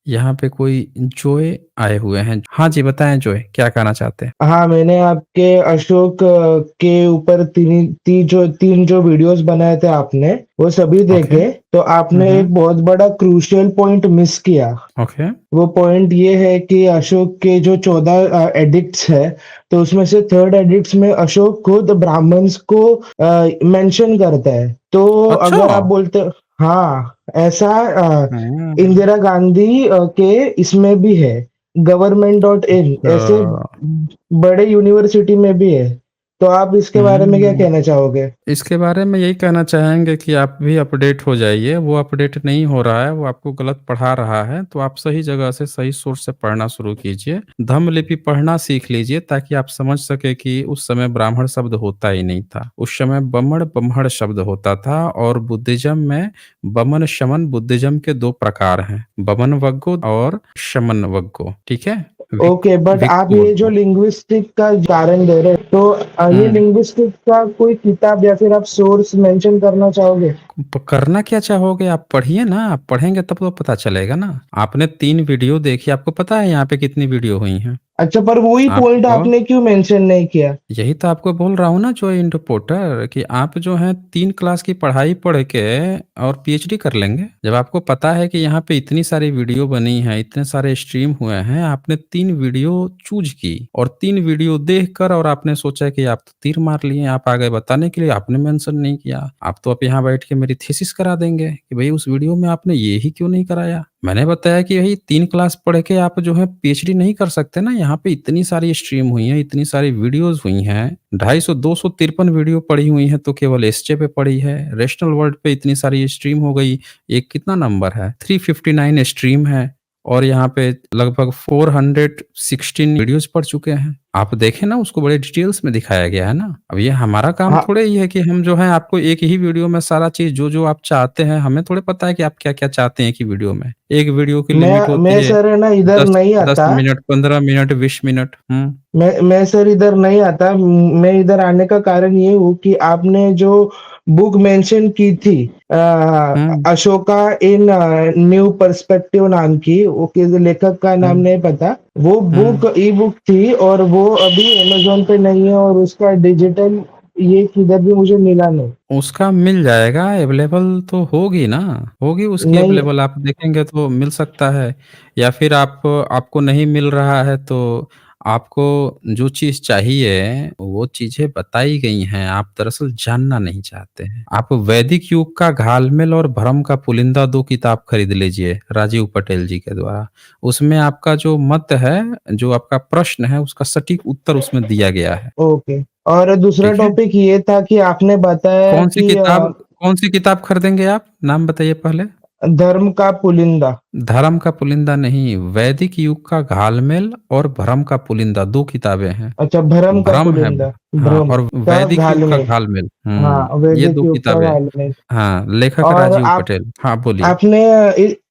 यहाँ पे कोई जॉय आए हुए हैं। हाँ जी, बताएँ जॉय, क्या कहना चाहते हैं? हाँ, मैंने आपके अशोक के ऊपर 3 जो वीडियोस बनाए थे आपने, वो सभी ओके। देखे। तो आपने हुँ। एक बहुत बड़ा क्रूशियल पॉइंट मिस किया। ओके। वो पॉइंट ये है कि अशोक के जो 14 एडिक्ट्स है, तो उसमें से थर्ड एडिक्ट्स में अशोक खुद ब्राह्मण्स को मेंशन करता है। तो अच्छा! अगर आप बोलते हाँ, ऐसा हुँ। इंदिरा गांधी के इसमें भी है, गवर्नमेंट.इन ऐसे अच्छा। बड़े यूनिवर्सिटी में भी है। तो आप इसके बारे में क्या हुँ। कहना चाहोगे? इसके बारे में यही कहना चाहेंगे कि आप भी अपडेट हो जाइए, वो अपडेट नहीं हो रहा है, वो आपको गलत पढ़ा रहा है, तो आप सही जगह से, सही सोर्स से पढ़ना शुरू कीजिए। धम्म लिपि पढ़ना सीख लीजिए ताकि आप समझ सकें कि उस समय ब्राह्मण शब्द होता ही नहीं था। उस समय बमण शब्द होता था और बुद्धिज़्म में बमन, शमन बुद्धिज़्म के 2 प्रकार हैं, बमन वग्गो और शमन वग्गो, ठीक है? ओके, बट आप भिक्खु ये जो वग्गो। लिंग्विस्टिक का कारण दे रहे हैं, तो ये हुँ। लिंग्विस्टिक का कोई किताब या फिर आप सोर्स मेंशन करना चाहोगे? करना क्या चाहोगे? आप पढ़िए ना, आप पढ़ेंगे तब तो पता चलेगा ना। आपने 3 वीडियो देखी, आपको पता है यहाँ पे कितनी वीडियो हुई हैं? अच्छा, पर वही पॉइंट आपको आपने क्यों मेंशन नहीं किया? यही तो आपको बोल रहा हूँ ना जो इंटू पोर्टर कि आप जो है 3 क्लास की पढ़ाई पढ़ के और पीएचडी कर लेंगे। जब आपको पता है कि यहाँ पे इतनी सारी वीडियो बनी है, इतने सारे स्ट्रीम हुए हैं, आपने 3 वीडियो चूज़ की और 3 वीडियो देखकर और आपने सोचा कि आप तो तीर मार लिए, आप आ गए बताने के लिए, आपने मेंशन नहीं किया। आप तो अब यहाँ बैठ के मेरी थीसिस करा देंगे कि भई उस वीडियो में आपने ये ही क्यों नहीं कराया? मैंने बताया कि भई 3 क्लास पढ़ के आप जो है पीएचडी नहीं कर सकते ना, यहाँ पे इतनी सारी स्ट्रीम हुई हैं, इतनी सारी वीडियोज़ हुई हैं, 250 253 वीडियो पड़ी हुई हैं, तो केवल एसजे पे पड़ी है। रेशनल वर्ल्ड पे इतनी सारी स्ट्रीम हो गई, एक कितना नंबर है? 359 स्ट्रीम है और यहाँ पे लगभग 416 वीडियोज़ पड़ चुके हैं। आप देखें ना उसको बड़े डिटेल्स में दिखाया गया है ना। अब ये हमारा काम हाँ, थोड़े ही है कि हम जो है आपको एक ही वीडियो में सारा चीज़ जो-जो आप चाहते हैं, हमें थोड़े पता है कि आप क्या-क्या चाहते हैं एक ही वीडियो में। एक वीडियो की लिमिट मैं होती है सर है ना इधर 10 नहीं 10 आता। Minute, 15 minute, 20 minute. हुँ। मैं सर इधर नहीं आता। मैं इधर आने का कारण ये हूँ कि आपने जो बुक मेंशन की थी, हुँ। अशोका इन न्यू पर्सपेक्टिव नाम की, वो किस लेखक का नाम हुँ। नहीं पता। वो हुँ। बुक ई बुक थी और वो अभी अमेज़न पे नहीं है और उसका डिजिटल ये किधर भी मुझे मिला नहीं। उसका मिल जाएगा, अवेलेबल तो होगी ना, होगी उसकी नहीं, अवेलेबल, आप देखेंगे तो मिल सकता है। या फिर आपको नहीं मिल रहा है तो आपको जो चीज़ चाहिए, वो चीज़ें बताई गई हैं, आप दरअसल जानना नहीं चाहते हैं। आप वैदिक युग का घालमेल और भ्रम का पुलिंदा 2 किताब खरीद लीजिए, राजीव पटेल जी के द्वारा। उसमें आपका जो मत है, जो आपका प्रश्न है, उसका सटीक उत्तर उसमें दिया गया है, ओके। और दूसरा ठीक है? टॉपिक ये था कि आपने बताया कि कौन-सी किताब खरीदेंगे आप? नाम बताइए पहले? धर्म का पुलिंदा। धर्म का पुलिंदा नहीं, वैदिक युग का घालमेल और भ्रम का पुलिंदा 2 किताबें हैं। अच्छा, भ्रम का भ्रम है पुलिंदा, हाँ, भ्रम और का वैदिक युग का घालमेल। घालमेल। हाँ, ये वैदिक 2 युग का किताबें। घालमेल। हाँ, लेखक और राजीव पटेल। हाँ, बोलिए। आपने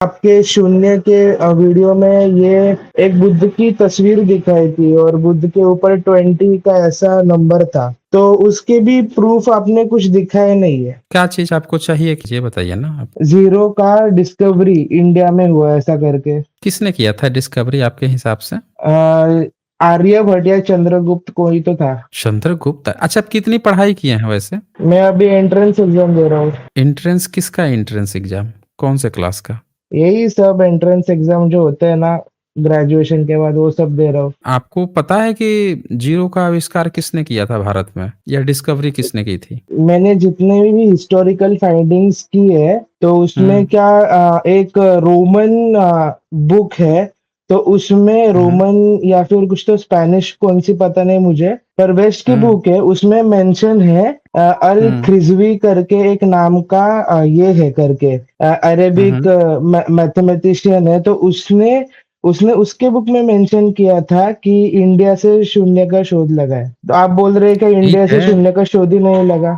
आपके शून्य के वीडियो में ये एक बुद्ध की तस्वीर दिखाई थी और बुद्ध के ऊपर 20 का ऐसा नंबर था। तो उसके भी प्रूफ आपने कुछ दिखाए नहीं है। क्या चीज़ आपको चाहिए कि ये बताइए ना आप? ज़ीरो का डिस्कवरी इंडिया में हुआ ऐसा करके। किसने किया था डिस्कवरी आपके हिसाब से? अ, आर्यभट्ट या चंद्रगुप्त कोई तो था। चंद्रगुप्त। अच्छा, आप कितनी पढ़ाई किए हैं वैसे? मैं अभी एंट्रेंस एग्ज़ाम दे रहा हूँ। एंट्रेंस किसका एंट्रेंस एग्ज़ाम? कौन से क्लास का? यही सब एंट्रेंस एग्ज़ाम जो होते हैं ना, ग्रेजुएशन के बाद वो सब दे रहा हूँ। आपको पता है कि जीरो का आविष्कार किसने किया था भारत में? या डिस्कवरी किसने की थी? मैंने जितने भी हिस्टोरिकल फाइंडिंग्स की है, तो उसमें हुँ। क्या एक रोमन बुक है, तो उसमें हुँ, हुँ। रोमन या फिर कुछ तो स्पेनिश कौन-सी पता नहीं मुझे, पर वेस्ट की हुँ, बुक है, उसमें मेंशन है अल हुँ। ख्रिज़वी करके एक नाम का ये है करके हुँ, अरेबिक हुँ। मैथमेटिशियन है, तो उसने उसने उसके बुक में मेंशन किया था कि इंडिया से शून्य का शोध लगा है। तो आप बोल रहे हैं कि ठीक इंडिया से है। शून्य का शोध ही नहीं लगा?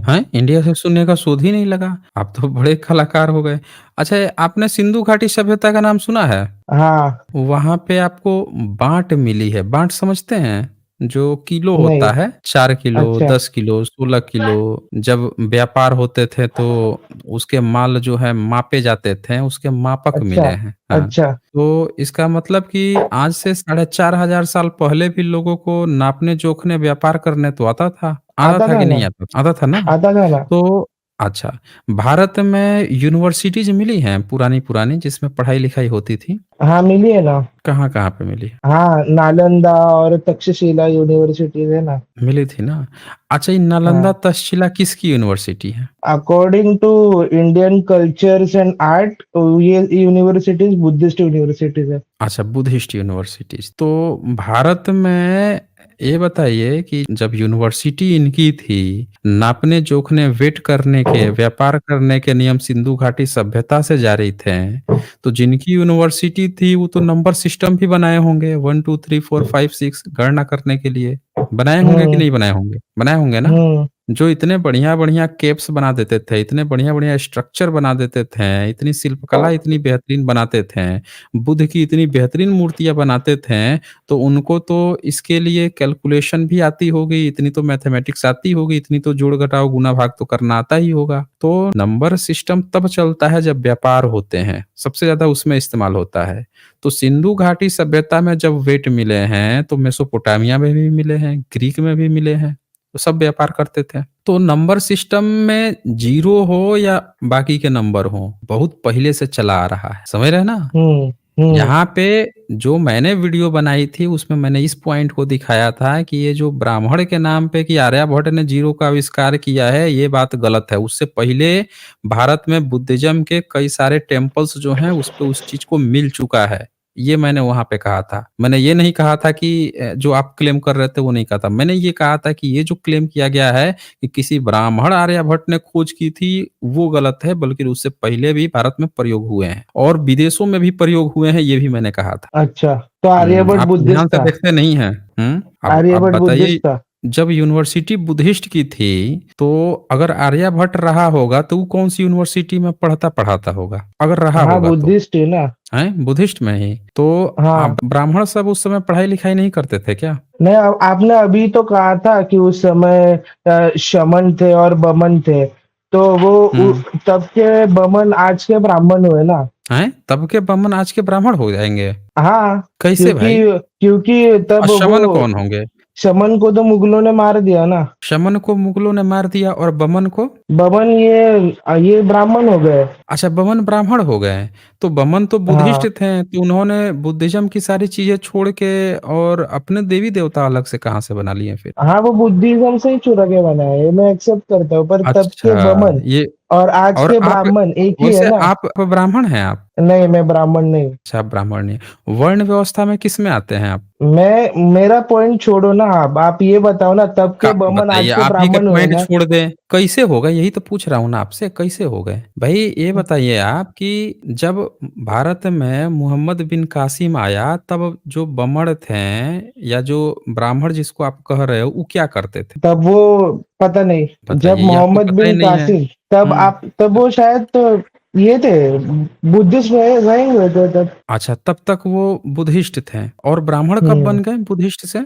हैं? इंडिया से शून्य का शोध ही नहीं लगा? आप तो बड़े कलाकार हो गए। अच्छा, आपने सिंधु घाटी सभ्यता का नाम सुना है? हाँ, वहाँ पे आपको बाँट मिली है। बाँट समझते हैं? जो किलो नहीं। होता है, 4 किलो, अच्छा। 10 किलो, 16 किलो जब व्यापार होते थे तो उसके माल जो है मापे जाते थे, उसके मापक अच्छा। मिले हैं। हाँ, अच्छा। तो इसका मतलब कि आज से 4500 साल पहले भी लोगों को नापने-जोखने, व्यापार करने तो आता था। आता आता था था कि ना। नहीं आता था? आता था ना? आता था ना। तो अच्छा, भारत में यूनिवर्सिटीज़ मिली हैं पुरानी-पुरानी जिसमें पढ़ाई-लिखाई होती थी? हाँ, मिली है ना। कहाँ-कहाँ पे मिली? हाँ, नालंदा और तक्षशिला यूनिवर्सिटीज़ है ना। मिली थी ना? अच्छा, ये नालंदा, हाँ। तक्षशिला किसकी यूनिवर्सिटी है? According to Indian cultures and art ये यूनिवर्सिटीज़ बुद्धिस्ट यूनिवर्सिटीज़ है। अच्छा, बुद्धिस्ट यूनिवर्सिटीज़। तो भारत में ये बताइए कि जब यूनिवर्सिटी इनकी थी, नापने-जोखने, वेट करने के, व्यापार करने के नियम सिंधु घाटी सभ्यता से जारी थे, तो जिनकी यूनिवर्सिटी थी वो तो नंबर सिस्टम भी बनाए होंगे 1, 2, 3, 4, 5, 6 गणना करने के लिए। बनाए होंगे कि हुँ, नहीं बनाए होंगे? बनाए होंगे ना? हुँ, जो इतने बढ़िया-बढ़िया केव्स बना देते थे, इतने बढ़िया-बढ़िया स्ट्रक्चर बना देते थे, इतनी शिल्पकला इतनी बेहतरीन बनाते थे, बुद्ध की इतनी बेहतरीन मूर्तियाँ बनाते थे, तो उनको तो इसके लिए कैलकुलेशन भी आती होगी, इतनी तो मैथमेटिक्स आती होगी, इतनी तो जोड़-घटाव, गुणा-भाग तो करना आता ही होगा। तो नंबर सिस्टम तब चलता है जब व्यापार होते हैं, सबसे ज़्यादा उसमें इस्तेमाल होता है। तो सिंधु घाटी सभ्यता में जब वेट मिले हैं, तो मेसोपोटामिया में भी मिले हैं, ग्रीक में भी मिले हैं। तो सब व्यापार करते थे। तो नंबर सिस्टम में ज़ीरो हो या बाकी के नंबर हों, बहुत पहले से चला आ रहा है। समझ रहे हैं ना? हुँ, हुँ। यहाँ पे जो मैंने वीडियो बनाई थी उसमें मैंने इस पॉइंट को दिखाया था कि ये जो ब्राह्मण के नाम पे कि आर्यभट्ट ने ज़ीरो का आविष्कार किया है, ये बात गलत है। उससे पहले भारत में बुद्धिज़्म के कई सारे टेम्पल्स जो हैं उस पे उस चीज़ को मिल चुका है। ये मैंने वहाँ पे कहा था। मैंने ये नहीं कहा था कि जो आप क्लेम कर रहे थे वो नहीं कहा था। मैंने ये कहा था कि ये जो क्लेम किया गया है कि किसी ब्राह्मण आर्यभट्ट ने खोज की थी, वो गलत है, बल्कि उससे पहले भी भारत में प्रयोग हुए हैं और विदेशों में भी प्रयोग हुए हैं, ये भी मैंने कहा था। अच्छा, तो आर्यभट्ट आप ध्यान बुद्धिस्ट से था। देखते नहीं हैं। अब आर्यभट्ट बताइए, बुद्धिस्ट था। जब यूनिवर्सिटी बुद्धिस्ट की थी, तो अगर आर्यभट्ट रहा होगा, तो वो कौन-सी यूनिवर्सिटी में पढ़ाता होगा? अगर रहा हाँ, होगा तो, बुद्धिस्ट है ना। हैं? बुद्धिस्ट में ही। तो हाँ। आप ब्राह्मण सब उस समय पढ़ाई-लिखाई नहीं करते थे क्या? नहीं, आपने अभी तो कहा था कि उस समय शमन थे और बमन थे। तो वो हुँ। तब के बमन आज के ब्राह्मण हुए ना। हैं? तब के ब्राह्मण आज के ब्राह्मण हो जाएँगे? हाँ, कैसे क्योंकि भाई? क्योंकि और तब वो शमन कौन होंगे? शमन को तो मुगलों ने मार दिया ना। शमन को मुगलों ने मार दिया और बमन को? बमन ये ब्राह्मण हो गए। अच्छा, बमन ब्राह्मण हो गए। तो बमन तो बुद्धिस्ट हाँ। थे, तो उन्होंने बुद्धिज़्म की सारी चीज़ें छोड़ के और अपने देवी-देवता अलग से कहाँ से बना लिए फिर? हाँ, वो बुद्धिज़्म से ही चुरा के बनाया है, ये मैं एक्सेप्ट करता हूँ, पर तब के अच्छा, बमन ये और आज और के आप ब्राह्मण एक ही है वैसे ना। आप ब्राह्मण हैं आप? नहीं, मैं ब्राह्मण नहीं। अच्छा, आप ब्राह्मण नहीं। वर्ण व्यवस्था में किसमें आते हैं आप? मेरा पॉइंट छोड़ो ना आप ये बताओ ना तब का के बमन बताइए, आज के आप ही के ब्राह्मण हुए पॉइंट ना। छोड़ दें, कैसे होगा? यही तो पूछ रहा हूँ ना आपसे, कैसे हो गए? भई ये बताइए आप कि जब भारत में मोहम्मद बिन कासिम आया, तब जो बमण थे या जो ब्राह्मण जिसको आप कह रहे हो, वो क्या करते थे? तब वो पता नहीं, जब बताइए, ये आपको मोहम्मद पता ही बिन नहीं है। कासिम तब वो शायद तो ये थे बुद्धिस्ट रहे हुए थे तब। अच्छा, तब तक वो बुद्धिस्ट थे और ब्राह्मण कब हम्म। बन गए बुद्धिस्ट से? अ,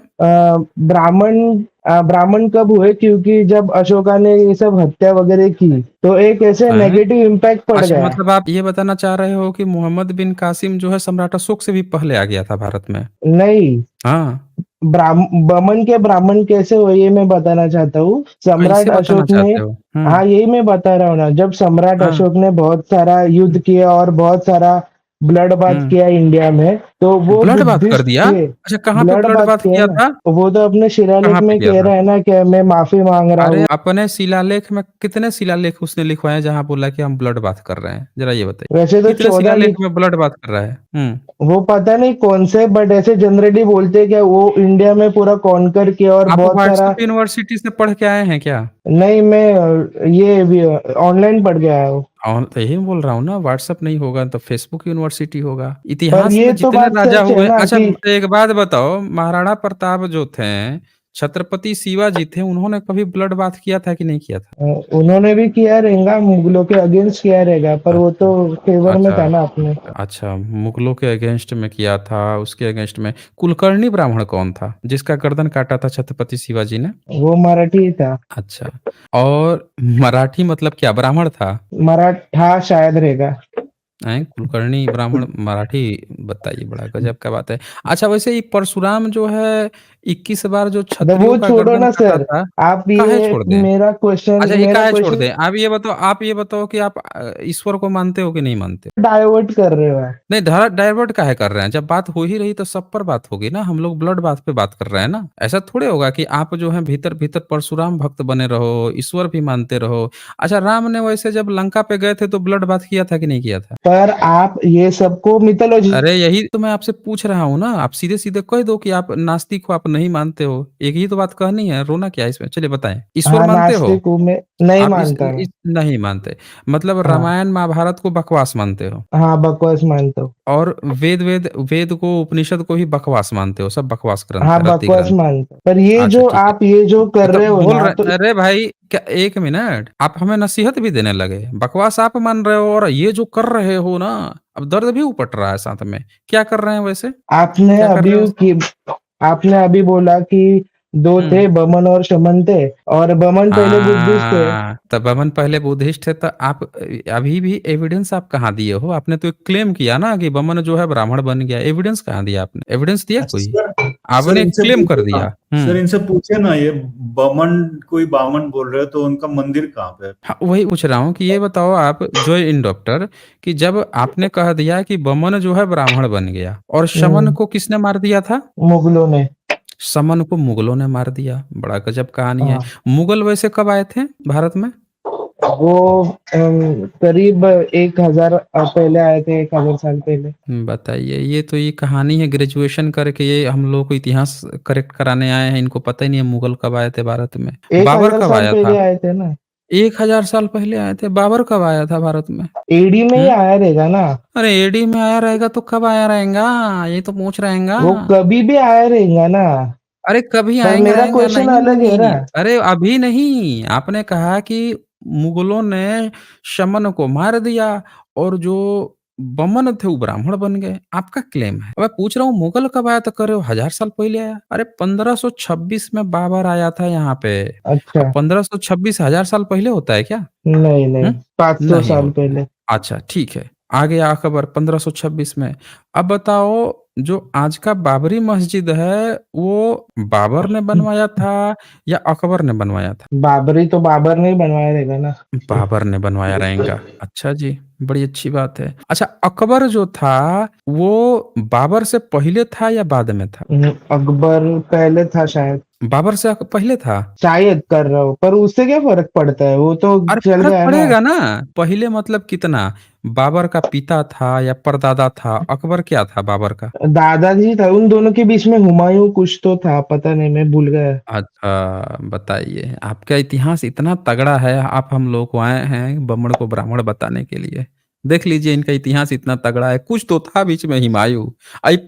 ब्राह्मण ब्राह्मण कब हुए, क्योंकि जब अशोका ने ये सब हत्या वगैरह की तो एक ऐसे हैं? नेगेटिव इम्पैक्ट पड़ अच्छा, गया। मतलब आप ये बताना चाह रहे हो कि मोहम्मद बिन कासिम जो है सम्राट अशोक से भी पहले आ गया था भारत में? नहीं, हाँ, बमन के ब्राह्मण कैसे हुए ये मैं बताना चाहता हूँ। सम्राट कैसे बताना अशोक ने चाहते हो? हाँ, यही मैं बता रहा हूँ ना, जब सम्राट हाँ, अशोक ने बहुत सारा युद्ध किया और बहुत सारा ब्लड बाथ हुँ। किया इंडिया में, तो वो ब्लड बाथ कर बुद्धिस्ट दिया? थे। अच्छा, कहाँ पे ब्लड ब्लड बाथ बाथ किया किया ना। था? वो तो अपने शिलालेख कहाँ पे में किया कह था? रहा है ना कि मैं माफी मांग रहा अरे, हूँ। अपने शिलालेख में कितने शिलालेख उसने लिखवाए जहाँ बोला कि हम ब्लड बाथ कर रहे हैं? ज़रा ये बताइए। वैसे तो कितने 14 शिलालेख लिख में ब्लड बाथ कर रहा है? हुँ। वो पता नहीं कौन से, बट ऐसे जनरली बोलते हैं कि वो इंडिया में पूरा कॉन्कर किया और आप बहुत सारा। व्हाट्सएप यूनिवर्सिटी से पढ़ के आए हैं क्या? नहीं, मैं ये भी ऑनलाइन पढ़ के आया हूँ। और तो यही बोल रहा हूँ ना, व्हाट्सएप नहीं होगा तो फेसबुक यूनिवर्सिटी होगा। पर इतिहास ये में तो जितने बात राजा सच है हुए, ना अच्छा, कि एक बात बताओ, महाराणा प्रताप जो थे, छत्रपति शिवाजी थे, उन्होंने कभी ब्लड बाथ किया था कि नहीं किया था? उन्होंने भी किया रहेगा, मुगलों के अगेंस्ट किया रहेगा, पर वो अच्छा, तो फेवर में था अच्छा, ना अपने। अच्छा, मुगलों के अगेंस्ट में किया था, उसके अगेंस्ट में कुलकर्णी ब्राह्मण कौन था, जिसका गर्दन काटा था छत्रपति शिवाजी ने? वो मराठी ही था। अच्छा, और मराठी मतलब क्या ब्राह्मण था? मराठा शायद रहेगा। हैं? कुलकर्णी ब्राह्मण मराठी, बताइए बड़ा गजब का बात है। अच्छा वैसे ये परशुराम जो है 21 बार जो वो क्षत्रियों का छोड़ो गर्दन ना काटा सर, था, आप काहे ये छोड़ दें? अच्छा ये मेरा काहे छोड़ क्वेश्चन दें? आप ये बताओ कि आप ईश्वर को मानते हो कि नहीं मानते? डाइवर्ट कर रहे हो आप। नहीं धारा डाइवर्ट काहे कर रहे हैं? जब बात हो ही रही तो सब पर बात होगी ना, हम लोग ब्लड बाथ पे बात कर रहे हैं ना। ऐसा थोड़े होगा कि आप जो है भीतर भीतर परशुराम भक्त बने रहो, ईश्वर भी मानते रहो। अच्छा राम ने वैसे जब लंका पे गए थे तो ब्लड बाथ किया था कि नहीं किया था? पर आप ये सबको मिथोलॉजी। अरे यही तो मैं आपसे पूछ रहा हूँ ना, आप सीधे-सीधे कह दो कि आप नास्तिक हो, आप नहीं मानते हो। एक ही तो बात कहनी है, रोना क्या है इसमें? चलिए बताएँ। ईश्वर हाँ, मानते हो? नास्तिक हूँ मैं, नहीं आप मानता मैं। इस नहीं मानते। मतलब हाँ, रामायण, महाभारत को बकवास मानते हो हाँ, बकवास मानता हूँ। और वेद को, उपनिषद को भी बकवास मानते हो, सब बकवास ग्रंथ हाँ, है, रद्दी बकवास ग्रंथ है। मानता हूँ, पर अच्छा ठीक है। ये जो कर तो रहे हो बोल ना, तो रहे अरे भाई क्या 1 मिनट, आप हमें नसीहत भी देने लगे। बकवास आप मान रहे हो और ये जो कर रहे हो ना, अब दर्द भी उपट रहा है साथ में। क्या कर रहे हैं वैसे? आपने क्या कर अभी रहे हैं वैसे? की आपने अभी बोला कि 2 हुँ। थे, बमन और शमन थे, और बमन पहले बुद्धिस्ट थे। हाँ, तो बमन पहले बुद्धिस्ट है तो आप अभी भी एविडेंस आप कहाँ दिए हो? आपने तो एक क्लेम किया ना कि बमन जो है ब्राह्मण बन गया। एविडेंस कहाँ दिया आपने? एविडेंस दिया अच्छा कोई? सर आपने इनसे क्लेम कर पूछे ना। दिया। सर हुँ। इनसे पूछे ना, ये बमन कोई बामन बोल रहे हो तो उनका मंदिर कहाँ पे है? हाँ, वही पूछ रहा हूँ कि ये बताओ आप जॉय इन डॉक्टर कि जब आपने कह दिया कि बमन जो है ब्राह्मण बन गया और शमन हम्म, को किसने मार दिया था? मुगलों ने। समन को मुगलों ने मार दिया। बड़ा गजब कहानी है। हाँ, मुगल वैसे कब आए थे भारत में? वो करीब 1000 पहले आए थे, 1000 साल पहले। बताइए, ये कहानी है ग्रेजुएशन करके ये हम लोग को इतिहास करेक्ट कराने आए हैं, इनको पता ही नहीं है मुगल कब आए थे भारत में। एक बाबर हजार कब साल आया पहले था? आए थे ना। 1000 साल पहले आए थे। बाबर कब आया था भारत में? एडी में ही हुँ? आया रहेगा ना। अरे एडी में आया रहेगा तो कब आया रहेगा? ये तो पूछ रहेगा। वो कभी भी आया रहेगा ना। अरे कभी पर आएँगा मेरा आएँगा क्वेश्चन अलग है ना। नहीं। अरे अभी नहीं, आपने कहा कि मुगलों ने शमन को मार दिया और जो बमन थे वो ब्राह्मण बन गए, आपका क्लेम है। अब मैं पूछ रहा हूँ मुगल कब आया तो कह रहे हो 1000 साल पहले आया। अरे 1526 में बाबर आया था यहाँ पे। अच्छा। अब 1526 1000 साल पहले होता है क्या? नहीं, हुँ? नहीं, 500 नहीं साल होता है। पहले। अच्छा ठीक है, आ गया अकबर 1526 में। अब बताओ जो आज का बाबरी मस्जिद है, वो बाबर ने बनवाया था या अकबर ने बनवाया था? बाबरी तो बाबर ने ही बनवाया रहेगा ना। बाबर ने बनवाया रहेगा। अच्छा जी, बड़ी अच्छी बात है। अच्छा अकबर जो था, वो बाबर से पहले था या बाद में था? अकबर पहले था शायद। बाबर से पहले था? शायद कर रहा हूँ, पर उससे क्या फर्क पड़ता है, वो तो अरे चल फ़र्क गया ना। पड़ेगा ना, पहले मतलब कितना? बाबर का पिता था या परदादा था? अकबर क्या था बाबर का? दादाजी था, उन दोनों के बीच में हुमायूं कुछ तो था, पता नहीं, मैं भूल गया। अच्छा, बताइए आपका इतिहास इतना तगड़ा है, आप हम लोग को आए हैं बमण को ब्राह्मण बताने के लिए। देख लीजिए इनका इतिहास इतना तगड़ा है, कुछ तो था बीच में हुमायूं,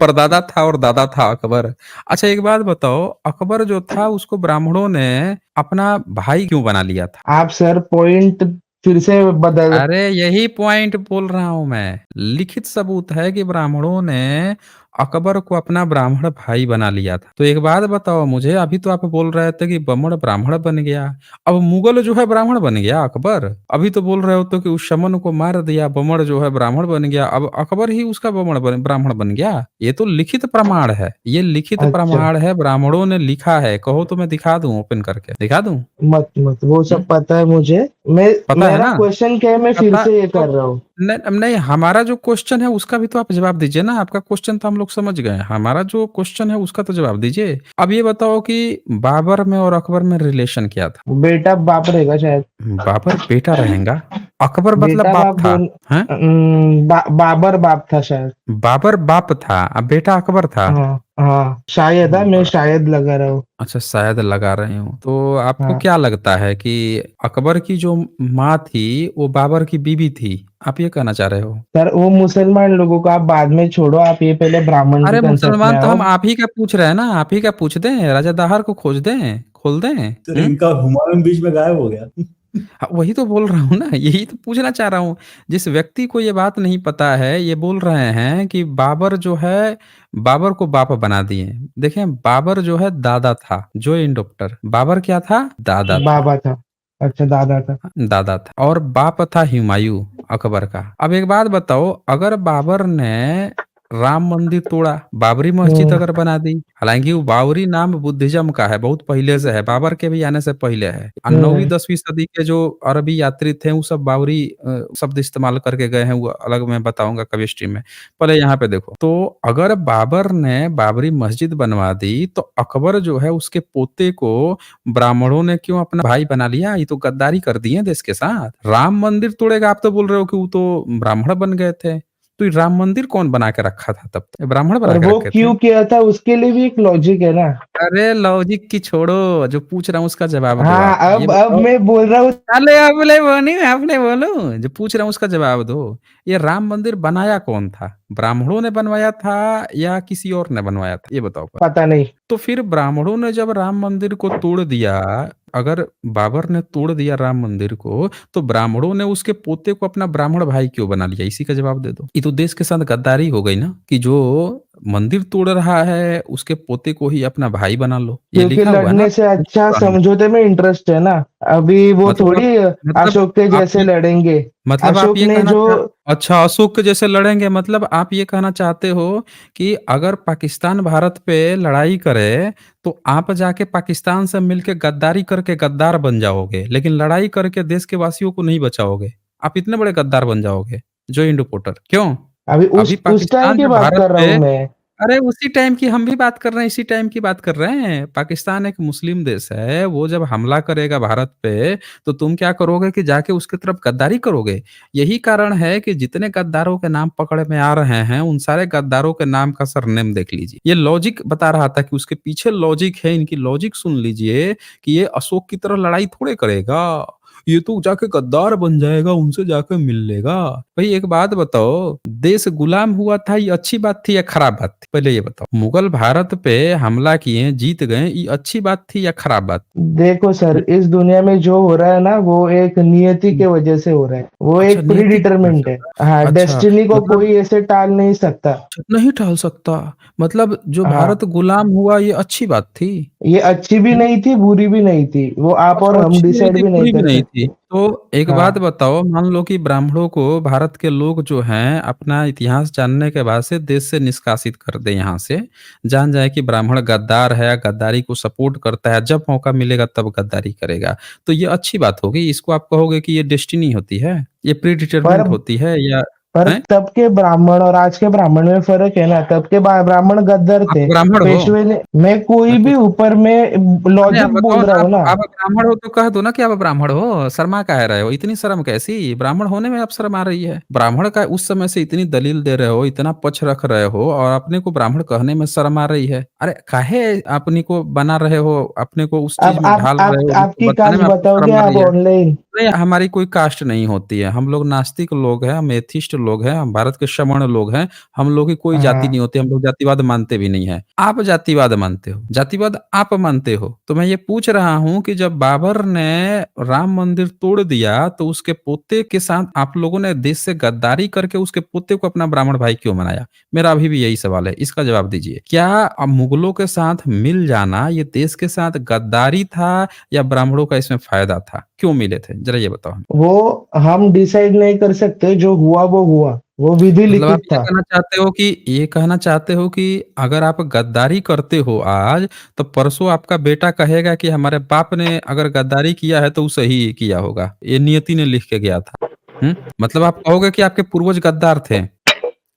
परदादा था और दादा था अकबर। अच्छा एक बात बताओ, अकबर जो था उसको ब्राह्मणों ने अपना भाई क्यों बना लिया था? आप सर पॉइंट फिर से बदल। अरे यही पॉइंट बोल रहा हूं मैं। लिखित सबूत है कि ब्राह्मणों ने अकबर को अपना ब्राह्मण भाई बना लिया था। तो एक बात बताओ मुझे, अभी तो आप बोल रहे थे कि बमण ब्राह्मण बन गया। अब मुगल जो है ब्राह्मण बन गया अकबर। अभी तो बोल रहे हो तो कि उस शमन को मार दिया, बमण जो है ब्राह्मण बन गया। अब अकबर ही उसका ब्राह्मण बन गया। ये तो लिखित प्रमाण है। ये लिखित अच्छा, प्रमाण है, ब्राह्मणों ने लिखा है। कहो तो मैं दिखा दूं, ओपन करके दिखा दूं? मत मत, वो हम्म? सब पता है मुझे। मैं पता है मेरा ना? क्वेश्चन क्या है, मैं फिर पता से ये तो कर रहा हूँ। नहीं हमारा जो क्वेश्चन है उसका भी तो आप जवाब दीजिए ना। आपका क्वेश्चन तो हम लोग समझ गए, हमारा जो क्वेश्चन है उसका तो जवाब दीजिए। अब ये बताओ कि बाबर में और अकबर में रिलेशन क्या था? बेटा बाप रहेगा शायद। बाबर बेटा रहेगा, अकबर मतलब बेटा बाप बाप था। हैं? बाबर बाप था शायद। बाबर बाप था, अब बेटा अकबर था। हाँ, हाँ शायद, मैं बड़ा शायद लगा रहा हूँ। अच्छा, शायद लगा रहे हो। तो आपको हाँ क्या लगता है कि अकबर की जो माँ थी, वो बाबर की बीवी थी? आप ये कहना चाह रहे हो? सर, वो मुसलमान लोगों को आप बाद में छोड़ो, आप ये पहले ब्राह्मण के अरे कंसेप्ट में मुसलमान तो आओ। हम आप ही का पूछ रहे हैं ना, आप ही का पूछ दें, राजा दाहर को खोज दें, खोल दें? तो इनका हुमायूं बीच में गायब हो गया। हाँ, वही तो बोल रहा हूँ ना, यही तो पूछना चाह रहा हूँ। जिस व्यक्ति को ये बात नहीं पता है, ये बोल रहे हैं कि बाबर जो है, बाबर को बाप बना दिए। देखें, बाबर जो है दादा था, जो इंडोप्टर। बाबर क्या था? दादा था। बाबा था। अच्छा, दादा था। दादा था और बाप था हुमायूं, अकबर का। अब एक बात बताओ, अगर बाबर ने राम मंदिर तोड़ा, बाबरी मस्जिद हम्म। अगर बना दी, हालांकि वो बाबरी नाम बुद्धिज्म का है, बहुत पहले से है, बाबर के भी आने से पहले है। और 9वीं हम्म। 10वीं सदी के जो अरबी यात्री थे, वो सब बाबरी शब्द इस्तेमाल करके गए हैं, वो अलग मैं बताऊंगा कभी स्ट्रीम में। पहले यहाँ पे देखो, तो अगर बाबर ने बाबरी मस्जिद बनवा दी, तो अकबर जो है उसके पोते को ब्राह्मणों ने क्यों अपना भाई बना लिया? ये तो गद्दारी कर दी है देश के साथ। राम मंदिर तोड़ेगा, आप तो बोल रहे हो कि वो तो ब्राह्मण बन गए थे। तो ये राम मंदिर कौन बना के रखा था तब तक? ब्राह्मण बना और के वो रखे थे। क्यों किया था उसके लिए भी एक लॉजिक है ना। अरे लॉजिक की छोड़ो, जो पूछ रहा हूँ उसका जवाब दो हाँ, आप। ये अब बताओ। मैं बोल रहा हूँ। अरे आपने बोली, आपने बोलो, जो पूछ रहा हूँ उसका जवाब दो। ये राम मंदिर बनाया कौन था? ब्राह्मणों ने बनवाया था या किसी और ने बनवाया था? ये बताओ। पता नहीं। तो फिर ब्राह्मणों ने जब राम मंदिर को तोड़ दिया, अगर बाबर ने तोड़ दिया राम मंदिर को, तो ब्राह्मणों ने उसके पोते को अपना ब्राह्मण भाई क्यों बना लिया? इसी का जवाब दे दो। ये तो देश के साथ गद्दारी हो गई ना, कि जो मंदिर तोड़ रहा है उसके पोते को ही अपना भाई बना लो। ये क्योंकि लिखा हुआ है ना लड़ने से अच्छा कुरान में। समझौते में इंटरेस्ट है ना। अभी वो मतलब आप थोड़ी मतलब अशोक के आप जैसे ये लड़ेंगे। मतलब आप अशोक ये ने कहना जो। चाह अच्छा, अशोक के जैसे लड़ेंगे, मतलब आप ये कहना चाहते हो कि अगर पाकिस्तान भारत पे लड़ाई करे, तो आप जाके पाकिस्तान से मिलके गद्दारी करके गद्दार बन जाओगे, लेकिन लड़ाई करके देश के वासियों को नहीं बचाओगे। आप इतने बड़े गद्दार बन जाओगे, जो इंडो पोर्टर। क्यों? अभी अभी उस टाइम पाकिस्तान की जब बात भारत कर रहा पे हूँ मैं। अरे उसी टाइम की हम भी बात कर रहे हैं, इसी टाइम की बात कर रहे हैं। पाकिस्तान एक मुस्लिम देश है, वो जब हमला करेगा भारत पे, तो तुम क्या करोगे कि जाके उसकी तरफ गद्दारी करोगे। यही कारण है कि जितने गद्दारों के नाम पकड़ में आ रहे हैं, उन सारे गद्दारों के नाम का सरनेम देख लीजिए। ये लॉजिक बता रहा था कि उसके पीछे लॉजिक है, इनकी लॉजिक सुन लीजिए कि ये अशोक की तरह लड़ाई थोड़े करेगा। ये तो जाके गद्दार बन जाएगा, उनसे जाके मिल लेगा। भाई एक बात बताओ, देश गुलाम हुआ था, ये अच्छी बात थी या खराब बात थी? पहले ये बताओ। मुगल भारत पे हमला किए, जीत गए, ये अच्छी बात थी या खराब बात? देखो सर, हुँ, इस दुनिया में जो हो रहा है ना, वो एक नियति हुँ। के वजह से हो रहा है, वो अच्छा, एक प्री नियति की वजह डिटरमिन्ड से है। होता हाँ, है। अच्छा, डेस्टिनी को मतलब कोई ऐसे टाल नहीं सकता। नहीं टाल सकता। मतलब जो हाँ, भारत गुलाम हुआ, ये अच्छी बात थी। ये अच्छी भी हुँ। नहीं थी, बुरी भी नहीं थी, वो आप और अच्छा, हम अच्छी भी नहीं डिसाइड थी, भी नहीं बुरी भी कर नहीं थी। सकते। तो एक बात हाँ। बताओ, मान लो कि ब्राह्मणों को भारत के लोग जो हैं, अपना इतिहास जानने के बाद से देश से निष्कासित कर दें यहाँ से। जान जाए कि ब्राह्मण गद्दार है, गद्दारी को सपोर्ट करता है, जब मौका मिलेगा तब गद्दारी करेगा। तो ये अच्छी बात होगी। इसको आप कहोगे कि ये डेस्टिनी होती है? ये पर प्रीडिटरमेंट होती है या पर हैं? तब के ब्राह्मण और आज के ब्राह्मण में फर्क है ना, तब के ब्राह्मण गद्दार आप थे। ब्राह्मण हो? पेशवे ने, मैं मैं कोई भी पूछ ऊपर में अरे आप लॉजिक बताओ बोल रहा ना, हूँ ना। आप ब्राह्मण हो तो कह दो ना कि आप ब्राह्मण हो, शर्मा काहे रहे हो? इतनी शर्म कैसी? ब्राह्मण होने में अब शर्म आ रही है? ब्राह्मण का उस समय से इतनी दलील दे रहे हो, इतना पक्ष रख रहे हो, और अपने को ब्राह्मण कहने में शर्म आ रही है। अरे काहे अपने को बना रहे हो, अपने को उस चीज अब में ढाल रहे हो जिसको आपकी बताने कास्ट में आपको बताओगे शर्म आ आप रही है? ऑनलाइन। नहीं, हमारी कोई कास्ट नहीं होती है। हम लोग नास्तिक लोग हैं, हम एथिस्ट लोग हैं, हम भारत के सवर्ण लोग हैं। हम लोग की कोई जाति हाँ। नहीं होती, हम लोग जातिवाद मानते भी नहीं हैं। आप जातिवाद मानते हो, जातिवाद आप मानते हो। तो मैं ये पूछ रहा हूँ कि जब बाबर ने राम मंदिर तोड़ दिया, तो उसके पोते के साथ आप लोगों ने देश से गद्दारी करके उसके पोते को अपना ब्राह्मण भाई क्यों बनाया? मेरा अभी भी यही सवाल है, इसका जवाब दीजिए। क्या मुगलों के साथ मिल जाना ये देश के साथ गद्दारी था या ब्राह्मणों का इसमें फ़ायदा था? क्यों मिले थे? ज़रा ये बताओ हमें। वो हम डिसाइड नहीं कर सकते, जो हुआ वो हुआ, वो विधि मतलब आप लिखित था। ये कहना चाहते हो कि अगर आप गद्दारी करते हो आज, तो परसों आपका बेटा कहेगा कि हमारे बाप ने अगर गद्दारी किया है तो वो सही किया होगा। ये नियति ने लिख के गया था। हुँ? मतलब आप कहोगे कि आपके पूर्वज गद्दार थे।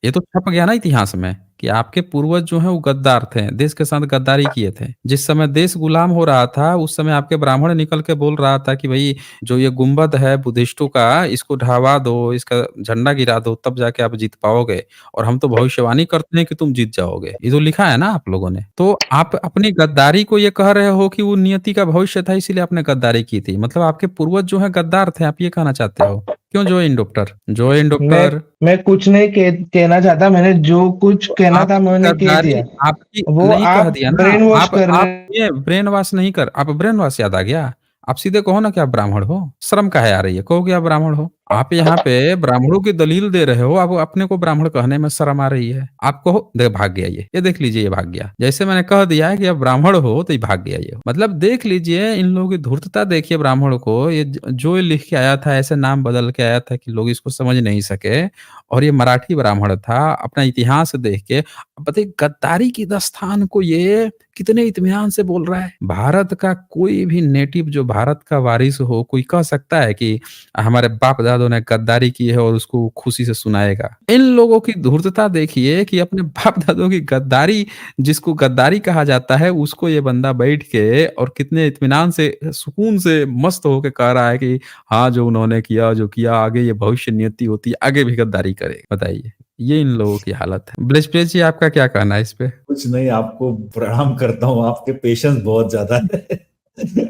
ये तो छप गया ना इतिहास में। कि आपके पूर्वज जो हैं वो गद्दार थे, देश के साथ गद्दारी किए थे। जिस समय देश गुलाम हो रहा था, उस समय आपके ब्राह्मण निकल के बोल रहा था कि भई जो ये गुंबद है बुद्धिस्टों का, इसको ढहवा दो, इसका झंडा गिरा दो, तब जाके आप जीत पाओगे और हम तो भविष्यवाणी करते हैं कि तुम जीत जाओगे। ये तो लिखा है ना आप लोगों ने। तो आप अपनी गद्दारी को ये कह रहे हो कि वो नियति का भविष्य था इसीलिए आपने गद्दारी की थी। मतलब आपके पूर्वज जो हैं गद्दार थे, आप ये कहना चाहते हो? क्यों जो इंडोप्टर? जो मैं इंडोप्टर मैं कुछ नहीं कहना चाहता। मैंने जो कुछ कहना था आपकी मैंने कह गद्दारी दिया। आपकी वो नहीं कह आप दिया ना, ब्रेन वॉश कर आप रहे ये ब्रेन वॉश नहीं कर आप ब्रेन वॉश याद आ गया? आप सीधे कहो ना कि आप ब्राह्मण हो, शर्म काहे आ रही है? कहो कि आप ब्राह्मण हो। आप यहाँ पे ब्राह्मणों की दलील दे रहे हो, अब अपने को ब्राह्मण कहने में शर्म आ रही है। आप कहो भाग गया ये देख लीजिए ये भाग गया। जैसे मैंने कह दिया है कि आप ब्राह्मण हो तो ये भाग गया ये। मतलब देख लीजिए इन लोगों की धूर्तता देखिए ब्राह्मण को, ये जो ये लिख के आया था ऐसे नाम बदल के आया था कि लोग इसको समझ नहीं सके और ये मराठी ब्राह्मण था, अपना इतिहास देख के बताइए गद्दारी की दास्तान को ये कितने इत्मीनान से बोल रहा है। भारत का कोई भी नेटिव जो भारत का वारिस हो, कोई कह सकता है कि हमारे बाप दादों ने गद्दारी की है और उसको खुशी से सुनाएगा। इन लोगों की धूर्तता देखिए कि अपने बाप दादों की गद्दारी, जिसको गद्दारी कहा जाता है, उसको ये बंदा बैठ के और कितने इत्मीनान से, सुकून से, मस्त होके कह रहा है कि हाँ, जो उन्होंने किया, जो किया, आगे ये भविष्य नियति होती है, आगे भी गद्दारी करेगा। बताइए, ये इन लोगों की हालत है। ब्रजप्रेत जी आपका क्या कहना है इस पे? कुछ नहीं, आपको प्रणाम करता हूँ, आपके पेशेंस बहुत ज्यादा है।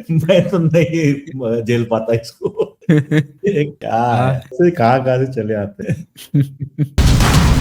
मैं तो नहीं झेल पाता इसको। ये क्या है, हाँ। कहाँ कहाँ से चले आते हैं।